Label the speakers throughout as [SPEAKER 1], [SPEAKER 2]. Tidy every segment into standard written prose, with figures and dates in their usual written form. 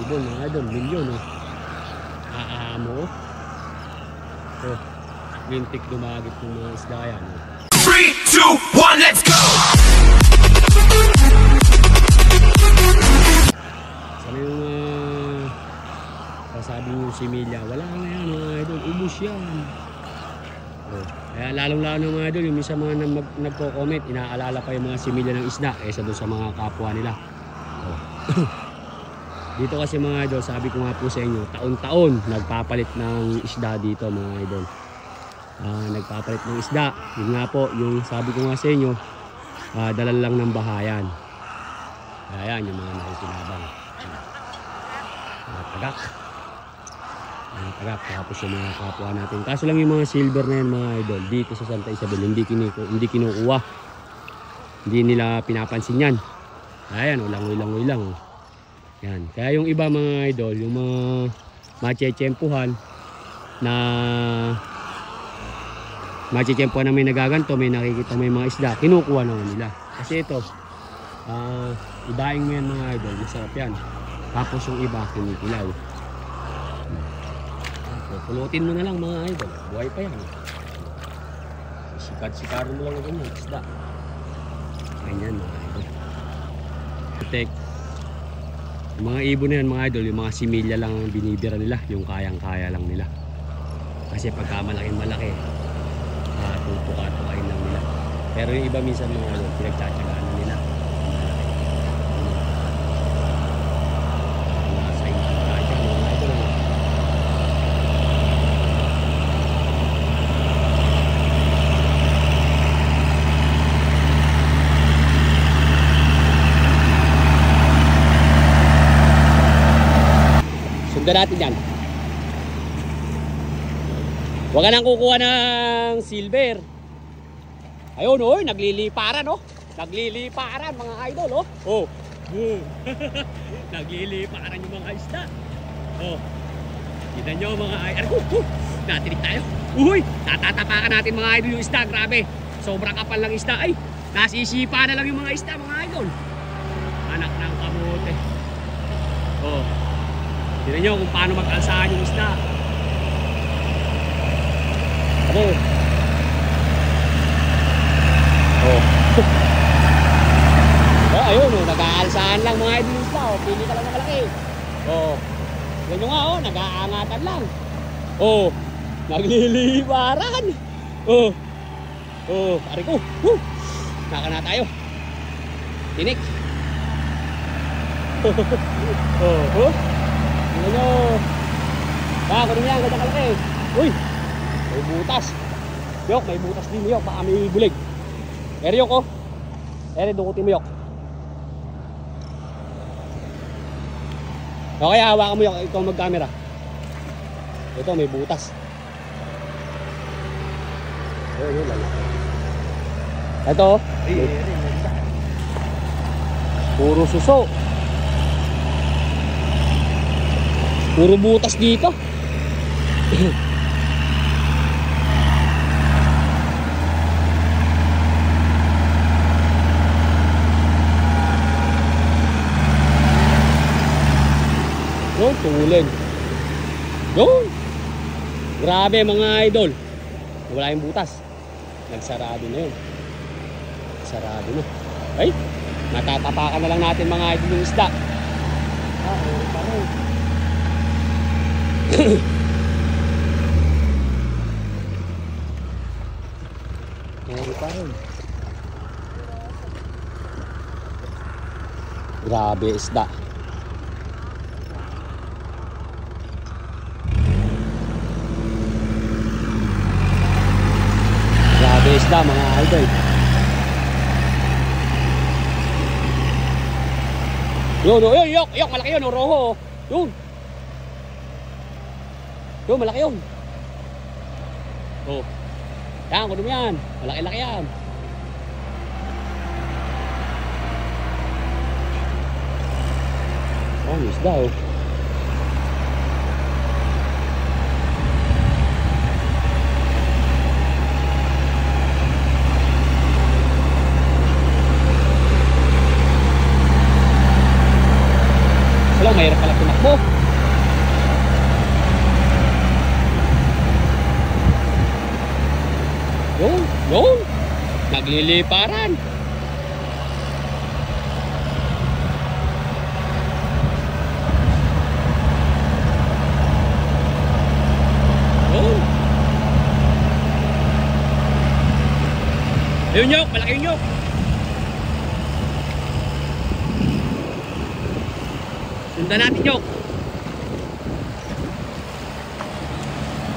[SPEAKER 1] ibon mga idol, milyon oh. Aamo oh. Mintik dumagit ng mga isda yan oh.
[SPEAKER 2] 3, 2, 1, let's go!
[SPEAKER 1] Sabi yung sasabi yung similya, wala na yan mga idol, ubus yan oh. Kaya lalong-lalo ng mga idol, yung minsan mga nagko-comment, inaalala pa yung mga similya ng isda kaysa doon sa mga kapwa nila oh. Dito kasi mga idol, sabi ko nga po sa inyo, taon-taon nagpapalit ng isda dito mga idol. Nagpapalit ng isda. Yun nga po, yung sabi ko nga sa inyo, dalal lang ng bahayan. Ayan, yung mga nakikinabang. Mga tagak. Mga tagak, tapos yung mga kapwa natin. Kaso lang yung mga silver na yan mga idol, dito sa Santa Isabel, hindi kinukuha. Hindi nila pinapansin yan. Ayan, ulangoy-langoy lang. Yan. Kaya yung iba mga idol, yung mga machechempuhan na may nagaganto, may nakikita may mga isda, kinukuha naman nila. Kasi ito, ibaing mo yan mga idol, masarap yan. Tapos yung iba, kinikilaw. Pulutin mo na lang mga idol, buhay pa yan. Sikad-sikaro mo lang ganyan, isda. Ganyan mga idol. Protect. Yung mga ibon na yan mga idol, yung mga similya lang ang binibira nila, yung kayang-kaya lang nila. Kasi pagka malaki-malaki, tutuka-tukain lang nila. Pero yung iba minsan mga idol, pinagtsatsagaan na nila. Nasa yung kaya mga idol. Sundan natin yan. Huwag ka nang kukuha ng silver. Ayun oh, nagliliparan oh. Nagliliparan mga idol oh. Oh. Nagliliparan yung mga isda. Oh. Kita nyo mga idol. Natinig tayo. Uy, tatatapakan natin mga idol yung isda. Grabe. Sobrang kapal lang isda. Ay, nasisipa na lang yung mga isda mga idol. Anak ng kamote. Oh. Tignan nyo kung paano mag-alsahan yung isda. Ano? Oh. Ayun oh, nag-aalsahan lang mga idol yung isda. Oh. Pili ka lang na malaki. Oh. Tignan nyo nga oh, nag-aangatan lang. Oh. Naglilibaran. Oh. Oh. Ari ko. Naka na tayo. Tinik. Oh. Tingnan nyo. Kunin yan, ganda kalaki. Uy, may butas. Yok, may butas din yok. Baka may bulig. Eri yok oh. Eri, dukutin mo yok. Okay, hawakan mo yok. Ikaw mag-camera. Ito, may butas. Ayun, lalaki. Ito oh. Puro suso. Puro butas dito. Yun, tulin. Yun. Grabe mga idol. Wala yung butas. Nagsarado na yun. Nagsarado na. Ay, natatapakan na lang natin mga idol yung isda. Parang. Grabe isda. Grabe isda mga idol. Yun, yok, malaki yun, roho. Yun. Yun, malaki yun. Oh. Yan, kunin mo yan. Malaki-laki yan. Oh, isda oh. Mahirap pala Takbo. Yun. Nagliliparan. Yun. Ayun nyok, malaki yung nyok. Sundan natin nyok.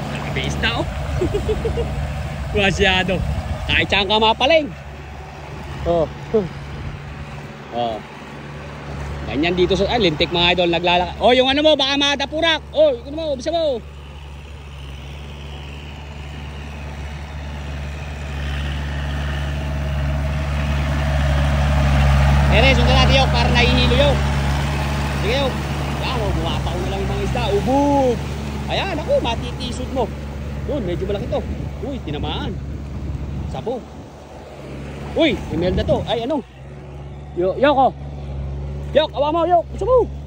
[SPEAKER 1] Nakabase na oh. Masyado. Kahit saan ka mapaling. Oh. Oh. Ganyan dito sa lintik mga idol naglalakad. Oh, yung ano mo baka madapurak. Oh, yung ano mo, bisa mo. Ere, sundan natin yung para nahihilo yung. Sige yung. Yan oh, bumapaw na lang yung mga isda. Ubog. Ayan, ako, matitisod mo. Yun, medyo malaki to. Uy, tinamaan. Sabog. Uy, Imelda to. Ay, ano? Yok, oh. Yok, awa mo, yok. Sabog.